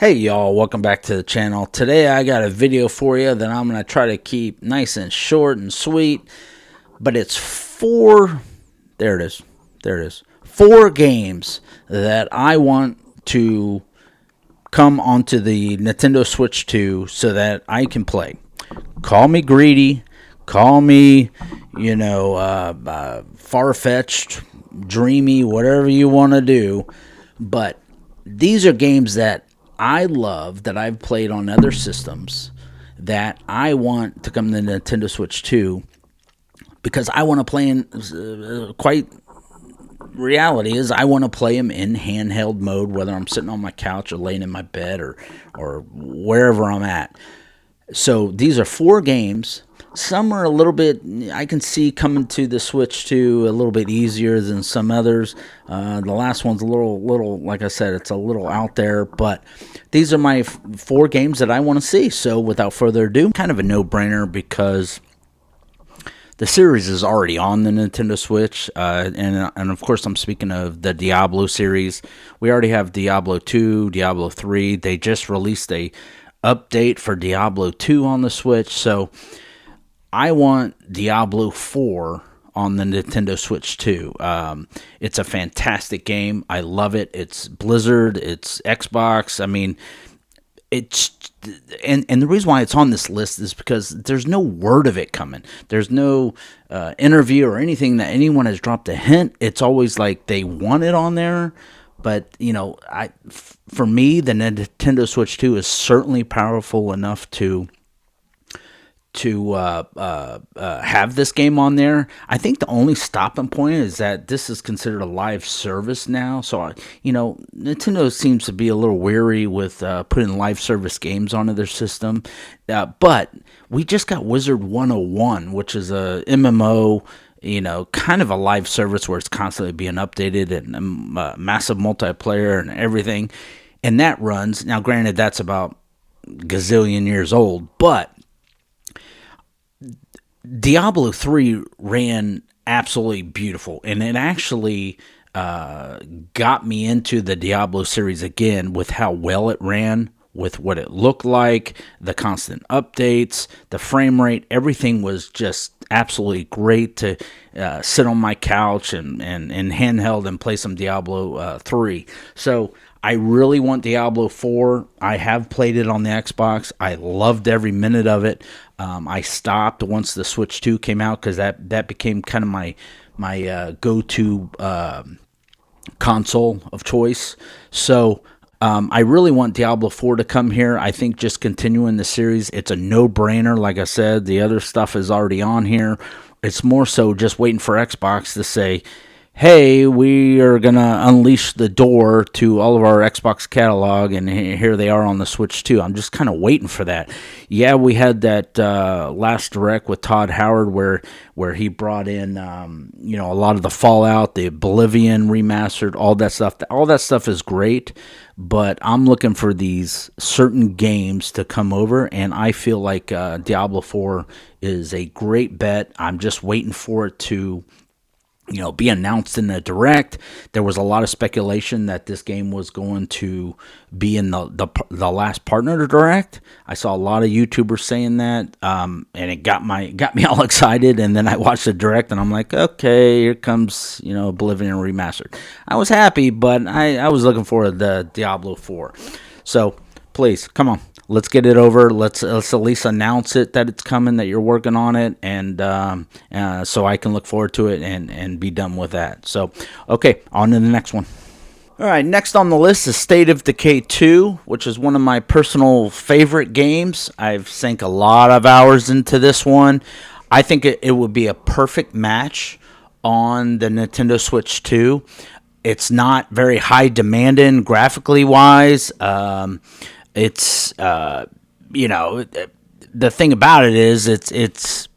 Hey y'all, welcome back to the channel. Today I got a video for you that I'm going to try to keep nice and short and sweet, but it's there it is, 4 games that I want to come onto the Nintendo Switch 2 so that I can play. Call me greedy, call me, far-fetched, dreamy, whatever you want to do, but these are games that I love, that I've played on other systems, that I want to come to the Nintendo Switch 2 because I want to play in, quite reality is I want to play them in handheld mode, whether I'm sitting on my couch or laying in my bed or wherever I'm at. So these are 4 games. Some are a little bit, I can see coming to the Switch 2 a little bit easier than some others. The last one's a little, like I said, it's a little out there, but these are my 4 games that I want to see. So without further ado, kind of a no-brainer because the series is already on the Nintendo Switch, and of course I'm speaking of the Diablo series. We already have Diablo 2, Diablo 3. They just released a update for Diablo 2 on the Switch, so I want Diablo 4 on the Nintendo Switch 2. It's a fantastic game. I love it. It's Blizzard. It's Xbox. I mean, it's and the reason why it's on this list is because there's no word of it coming. There's no interview or anything that anyone has dropped a hint. It's always like they want it on there. But, for me, the Nintendo Switch 2 is certainly powerful enough to have this game on there. I think the only stopping point is that this is considered a live service now. So, Nintendo seems to be a little weary with putting live service games onto their system. But we just got Wizard 101, which is a MMO, kind of a live service where it's constantly being updated and massive multiplayer and everything. And that runs, now granted, that's about gazillion years old, but Diablo 3 ran absolutely beautiful, and it actually got me into the Diablo series again with how well it ran, with what it looked like, the constant updates, the frame rate, everything was just absolutely great to sit on my couch and handheld and play some Diablo 3. So I really want Diablo 4. I have played it on the Xbox. I loved every minute of it. I stopped once the Switch 2 came out because that became kind of my go-to console of choice. So I really want Diablo 4 to come here. I think just continuing the series, it's a no-brainer. Like I said, the other stuff is already on here. It's more so just waiting for Xbox to say, hey, we are going to unleash the door to all of our Xbox catalog, and here they are on the Switch 2. I'm just kind of waiting for that. Yeah, we had that last Direct with Todd Howard where he brought in, a lot of the Fallout, the Oblivion remastered, all that stuff. All that stuff is great, but I'm looking for these certain games to come over, and I feel like Diablo 4 is a great bet. I'm just waiting for it to be announced in the Direct. There was a lot of speculation that this game was going to be in the last partner Direct. I saw a lot of YouTubers saying that, and it got me all excited. And then I watched the Direct, and I'm like, okay, here comes Oblivion Remastered. I was happy, but I was looking for the Diablo 4. So please, come on. Let's get it over. Let's at least announce it that it's coming, that you're working on it, and so I can look forward to it and be done with that. So, okay, on to the next one. All right, next on the list is State of Decay 2, which is one of my personal favorite games. I've sank a lot of hours into this one. I think it would be a perfect match on the Nintendo Switch 2. It's not very high demanding graphically wise. It's the thing about it is it's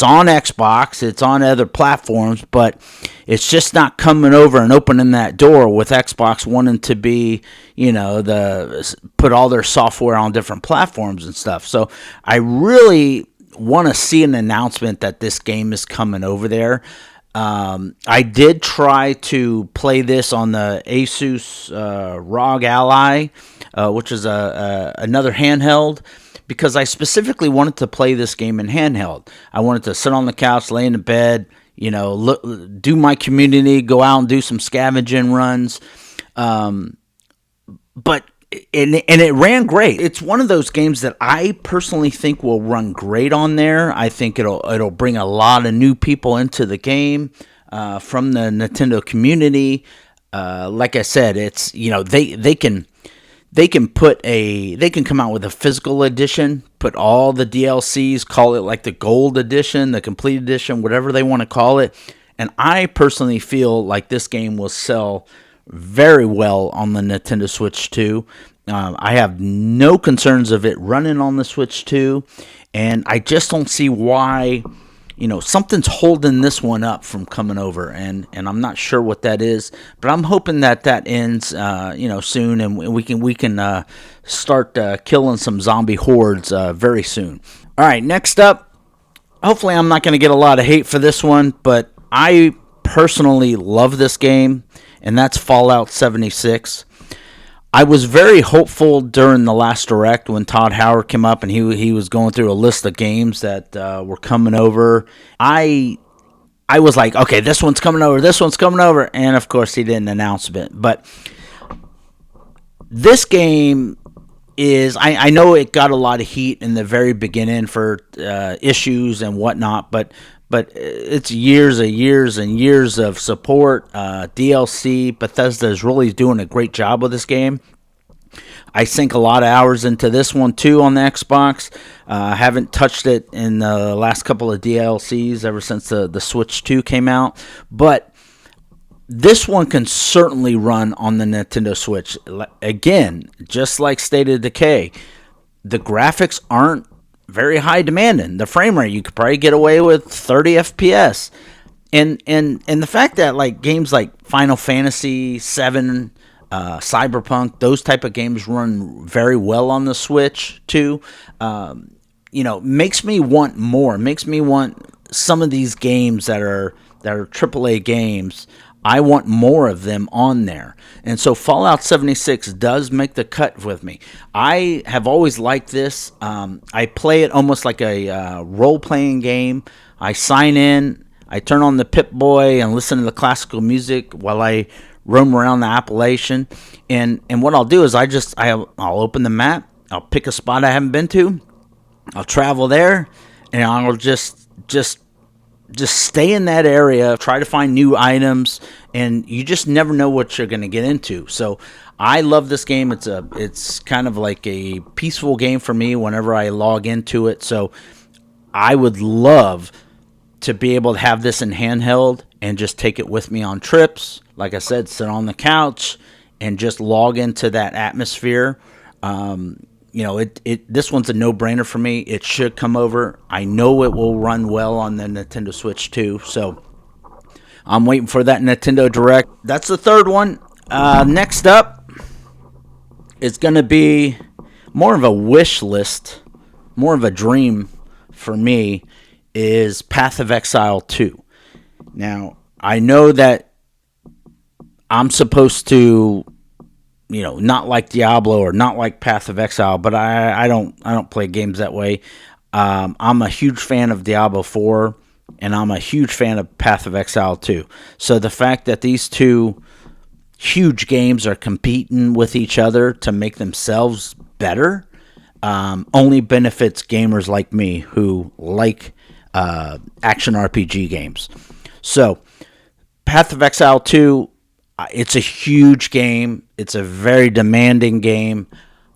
on Xbox, it's on other platforms, but it's just not coming over and opening that door with Xbox wanting to be, put all their software on different platforms and stuff. So I really want to see an announcement that this game is coming over there. I did try to play this on the Asus ROG Ally. which is another handheld, because I specifically wanted to play this game in handheld. I wanted to sit on the couch, lay in the bed, do my community, go out and do some scavenging runs. But it ran great. It's one of those games that I personally think will run great on there. I think it'll bring a lot of new people into the game from the Nintendo community. Like I said, it's they can come out with a physical edition, put all the DLCs, call it like the gold edition, the complete edition, whatever they want to call it. And I personally feel like this game will sell very well on the Nintendo Switch 2. I have no concerns of it running on the Switch 2, and I just don't see why. Something's holding this one up from coming over, and I'm not sure what that is, but I'm hoping that ends, soon, and we can start killing some zombie hordes very soon. All right, next up, hopefully I'm not going to get a lot of hate for this one, but I personally love this game, and that's Fallout 76. I was very hopeful during the last Direct when Todd Howard came up and he was going through a list of games that were coming over. I was like, okay, this one's coming over, and of course he didn't announce it. But this game is, I know it got a lot of heat in the very beginning for issues and whatnot, but it's years and years of support, DLC. Bethesda is really doing a great job with this game. I sink a lot of hours into this one too on the Xbox. Haven't touched it in the last couple of DLCs ever since the Switch 2 came out. But this one can certainly run on the Nintendo Switch. Again, just like State of Decay, the graphics aren't very high demanding. The frame rate, you could probably get away with 30 FPS. And the fact that like games like Final Fantasy 7, Cyberpunk, those type of games run very well on the Switch too, makes me want more. Makes me want some of these games that are AAA games. I want more of them on there. And so Fallout 76 does make the cut with me. I have always liked this. I play it almost like a role-playing game. I sign in, I turn on the Pip-Boy and listen to the classical music while I roam around the Appalachian. And what I'll do is I'll open the map, I'll pick a spot I haven't been to, I'll travel there, and I'll just stay in that area, try to find new items, and you just never know what you're going to get into. So I love this game. It's kind of like a peaceful game for me whenever I log into it. So I would love to be able to have this in handheld and just take it with me on trips. Like I said, sit on the couch and just log into that atmosphere. This one's a no-brainer for me. It should come over. I know it will run well on the Nintendo Switch 2, so I'm waiting for that Nintendo Direct. That's the third one. Next up is going to be more of a wish list, more of a dream for me, is Path of Exile 2. Now, I know that I'm supposed to not like Diablo or not like Path of Exile, but I don't play games that way. I'm a huge fan of Diablo IV, and I'm a huge fan of Path of Exile 2. So the fact that these two huge games are competing with each other to make themselves better only benefits gamers like me who like action RPG games. So Path of Exile 2, it's a huge game. It's a very demanding game.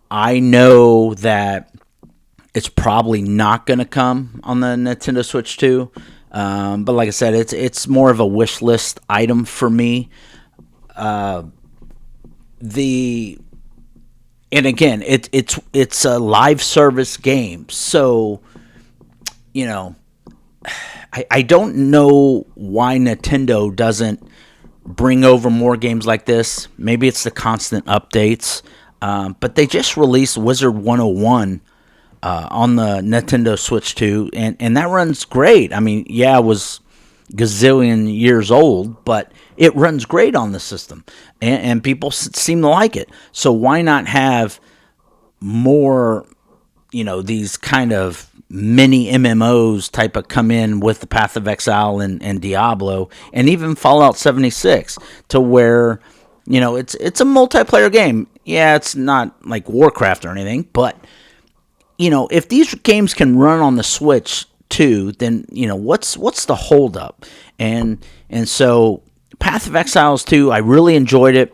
I know that it's probably not going to come on the Nintendo Switch 2. But like I said, it's more of a wish list item for me. And again, it's a live service game. So, I don't know why Nintendo doesn't bring over more games like this. Maybe it's the constant updates. But they just released Wizard 101 on the Nintendo Switch 2, and that runs great. I mean, yeah, it was gazillion years old, but it runs great on the system, and people seem to like it. So why not have more, these kind of mini MMOs type of come in with the Path of Exile and Diablo, and even Fallout 76, to where, it's a multiplayer game. Yeah, it's not like Warcraft or anything, but, if these games can run on the Switch too, then, what's the holdup? And so Path of Exiles 2, I really enjoyed it.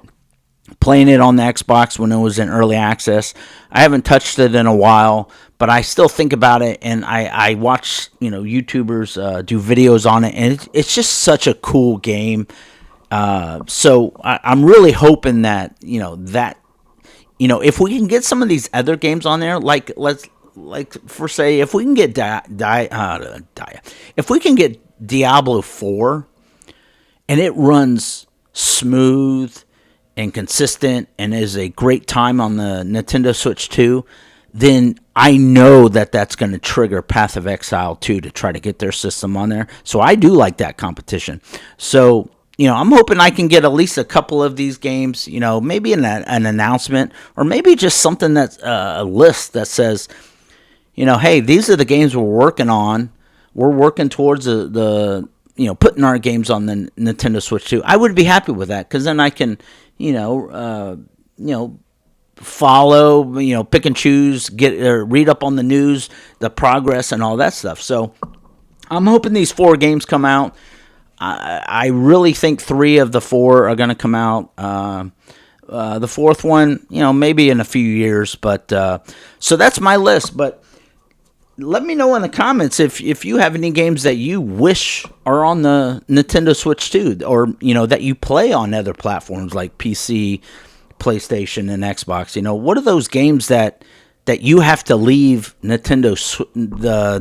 Playing it on the Xbox when it was in early access. I haven't touched it in a while, but I still think about it, and I watch YouTubers do videos on it, and it's just such a cool game. So I'm really hoping that if we can get some of these other games on there, if we can get if we can get Diablo 4, and it runs smooth and consistent and is a great time on the Nintendo Switch 2, then I know that that's going to trigger Path of Exile 2 to try to get their system on there. So I do like that competition. So, I'm hoping I can get at least a couple of these games, maybe an announcement, or maybe just something that's a list that says, hey, these are the games we're working on. We're working towards the putting our games on the Nintendo Switch 2. I would be happy with that, because then I can, follow, pick and choose, read up on the news, the progress, and all that stuff. So I'm hoping these 4 games come out. I really think 3 of the 4 are going to come out. The 4th one, maybe in a few years. But so that's my list. But let me know in the comments if you have any games that you wish are on the Nintendo Switch 2, or that you play on other platforms like PC, PlayStation, and Xbox. What are those games that you have to leave the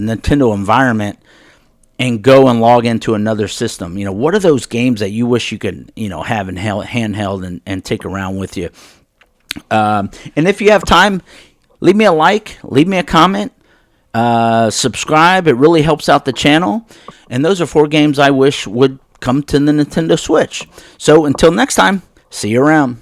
Nintendo environment and go and log into another system? What are those games that you wish you could have in handheld and take around with you? And if you have time, leave me a like, leave me a comment. Subscribe. It really helps out the channel. And those are 4 games I wish would come to the Nintendo Switch. So until next time, see you around.